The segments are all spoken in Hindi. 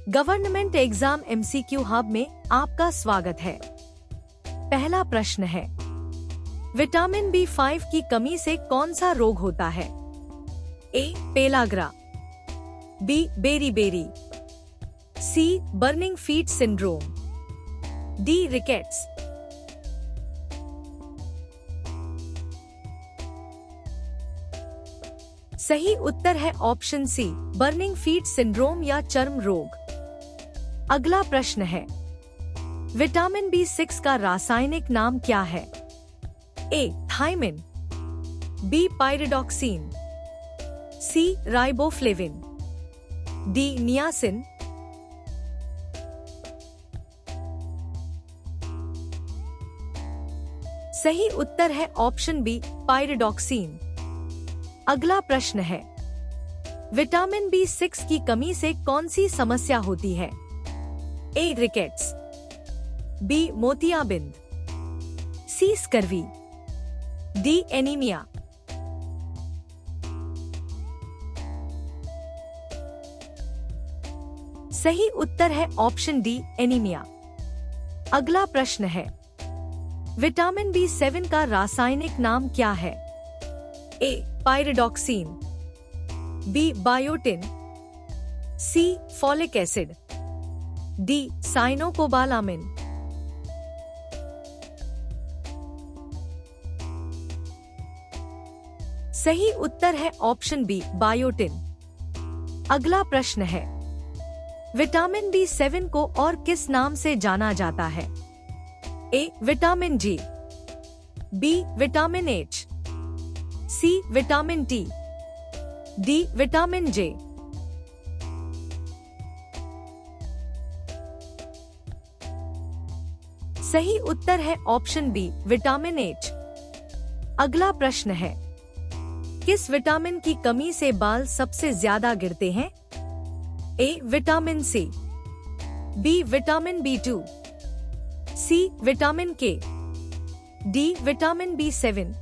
गवर्नमेंट एग्जाम एमसीक्यू हब में आपका स्वागत है। पहला प्रश्न है, विटामिन B5 की कमी से कौन सा रोग होता है? A. Pellagra, B. Beri, C. Burning feet syndrome, D. Rickets. सही उत्तर है option C, burning feet syndrome या चर्म रोग। अगला प्रश्न है, विटामिन B6 का रासायनिक नाम क्या है? A. Thiamine, B. Pyridoxine, C. Riboflavin, D. Niacin. सही उत्तर है ऑप्शन बी, पाइरिडॉक्सिन। अगला प्रश्न है, विटामिन B6 की कमी से कौन सी समस्या होती है? ए. Rickets, B. मोतियाबिंद, सी. Scurvy, D. एनीमिया। सही उत्तर है ऑप्शन डी, एनीमिया। अगला प्रश्न है, विटामिन B7 का रासायनिक नाम क्या है? A. Pyridoxine, B. Biotin, C. Folic acid, D. Cyanocobalamin. सही उत्तर है ऑप्शन बी, बायोटिन। अगला प्रश्न है, विटामिन B7 को और किस नाम से जाना जाता है? A. Vitamin G, B. Vitamin H, C. Vitamin T, D. Vitamin J। सही उत्तर है ऑप्शन बी, विटामिन H। अगला प्रश्न है, किस विटामिन की कमी से बाल सबसे ज्यादा गिरते हैं? A. Vitamin C, B. Vitamin B2, C. Vitamin K, D. Vitamin B7।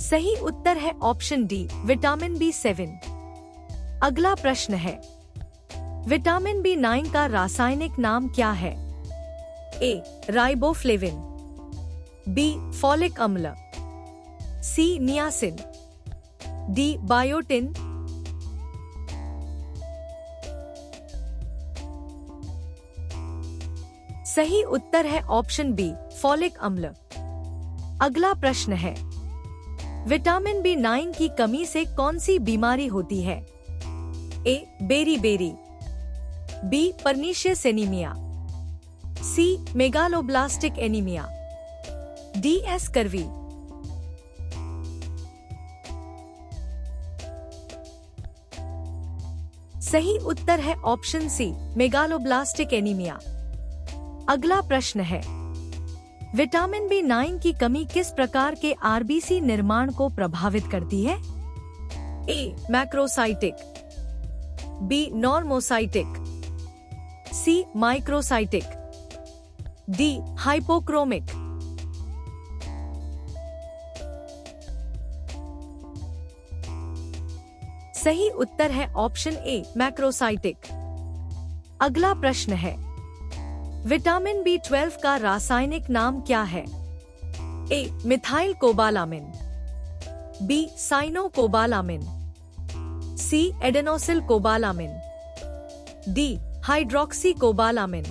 सही उत्तर है ऑप्शन डी, विटामिन B7। अगला प्रश्न है, विटामिन B9 का रासायनिक नाम क्या है? ए. Riboflavin, B. फॉलिक अम्ल, सी. Niacin, D. बायोटिन। सही उत्तर है ऑप्शन बी, फॉलिक अम्ल। अगला प्रश्न है, विटामिन B9 की कमी से कौन सी बीमारी होती है? A. Beri, B. Pernicious anaemia, C. Megaloblastic anaemia, D. Scurvy. सही उत्तर है ऑप्शन सी, मेगालोब्लास्टिक एनीमिया। अगला प्रश्न है, विटामिन B9 की कमी किस प्रकार के RBC निर्माण को प्रभावित करती है? A. Macrocytic, B. Normocytic, C. Microcytic, D. Hypochromic. सही उत्तर है ऑप्शन ए, मैक्रोसाइटिक। अगला प्रश्न है, विटामिन B12 का रासायनिक नाम क्या है? A. Methyl cobalamin, B. Cyanocobalamin, C. Adenosyl cobalamin, D. Hydroxy cobalamin.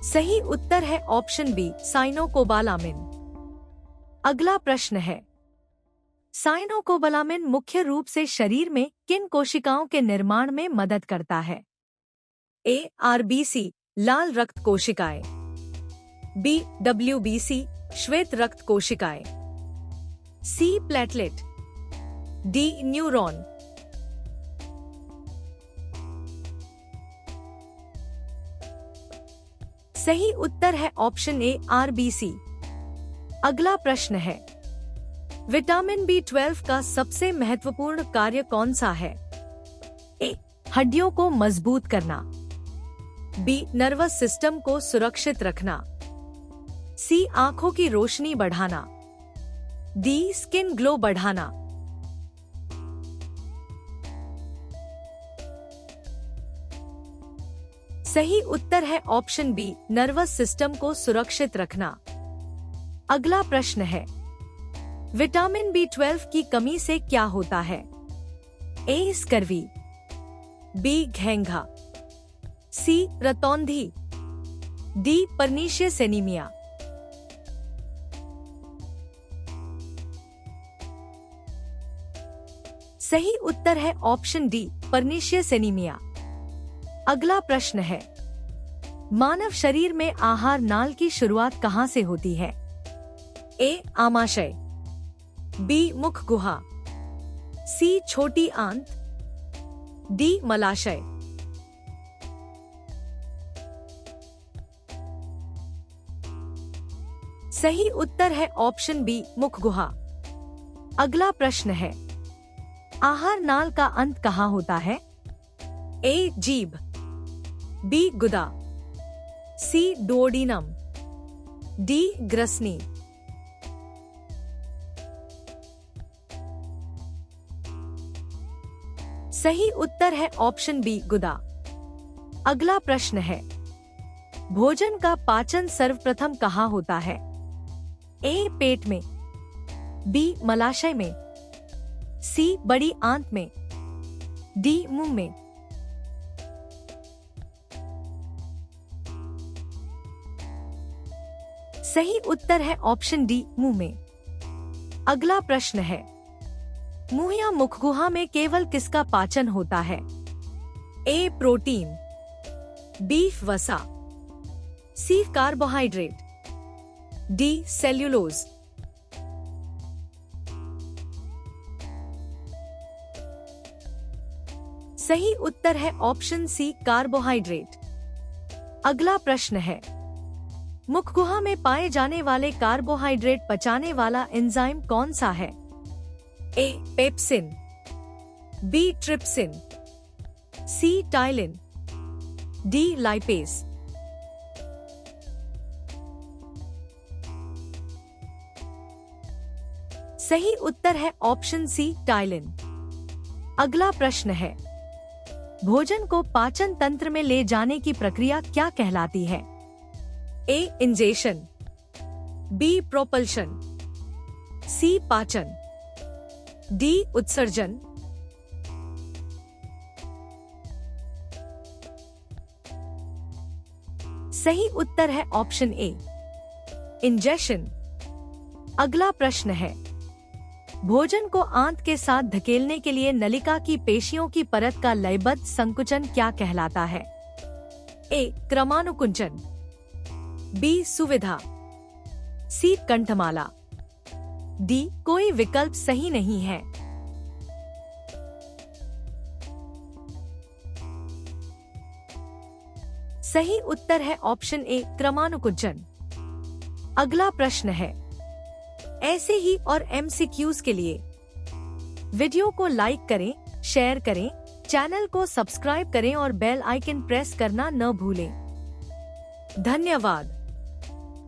सही उत्तर है ऑप्शन बी, साइनोकोबालामिन। अगला प्रश्न है, साइनोकोबालामिन मुख्य रूप से शरीर में किन कोशिकाओं के निर्माण में मदद करता है? ए. RBC, लाल रक्त कोशिकाएं, बी. WBC, श्वेत रक्त कोशिकाएं, सी. Platelet, D. न्यूरॉन। सही उत्तर है ऑप्शन ए, RBC। अगला प्रश्न है, विटामिन B12 का सबसे महत्वपूर्ण कार्य कौन सा है? ए. हड्डियों को मजबूत करना, बी. नर्वस सिस्टम को सुरक्षित रखना, सी आंखों की रोशनी बढ़ाना, डी स्किन ग्लो बढ़ाना। सही उत्तर है ऑप्शन बी, नर्वस सिस्टम को सुरक्षित रखना। अगला प्रश्न है, विटामिन B12 की कमी से क्या होता है? ए स्कर्वी, बी घेंघा, सी रतौंधी, डी पर्नीशियस एनीमिया। सही उत्तर है ऑप्शन डी, पर्नीशियस एनीमिया। अगला प्रश्न है, मानव शरीर में आहार नाल की शुरुआत कहां से होती है? ए आमाशय, बी मुख गुहा, सी छोटी आंत, डी मलाशय। सही उत्तर है ऑप्शन बी, मुख गुहा। अगला प्रश्न है, आहार नाल का अंत कहां होता है? ए जीभ, बी गुदा, सी डुओडिनम, डी ग्रसनी। सही उत्तर है ऑप्शन बी, गुदा। अगला प्रश्न है, भोजन का पाचन सर्वप्रथम कहां होता है? ए पेट में, बी मलाशय में, सी बड़ी आंत में, डी मुंह में। सही उत्तर है ऑप्शन डी, मुंह में। अगला प्रश्न है, मुंह या मुखगुहा में केवल किसका पाचन होता है? ए प्रोटीन, बी वसा, सी कार्बोहाइड्रेट, डी सेल्यूलोज। सही उत्तर है ऑप्शन सी, कार्बोहाइड्रेट। अगला प्रश्न है, मुखगुहा में पाए जाने वाले कार्बोहाइड्रेट पचाने वाला एंजाइम कौन सा है? ए पेप्सिन, बी ट्रिप्सिन, सी टाइलिन, डी लाइपेज। सही उत्तर है ऑप्शन सी, टाइलिन। अगला प्रश्न है, भोजन को पाचन तंत्र में ले जाने की प्रक्रिया क्या कहलाती है? ए इंजेशन, बी प्रोपल्शन, सी पाचन, डी उत्सर्जन। सही उत्तर है ऑप्शन ए, इंजेशन। अगला प्रश्न है, भोजन को आंत के साथ धकेलने के लिए नलिका की पेशियों की परत का लयबद्ध संकुचन क्या कहलाता है? ए क्रमानुकुंचन, बी सुविधा, सी कंठमाला, डी कोई विकल्प सही नहीं है। सही उत्तर है ऑप्शन ए, क्रमानुकुंचन। अगला प्रश्न है, ऐसे ही और MCQs के लिए वीडियो को लाइक करें, शेयर करें, चैनल को सब्सक्राइब करें और बेल आइकन प्रेस करना न भूलें। धन्यवाद।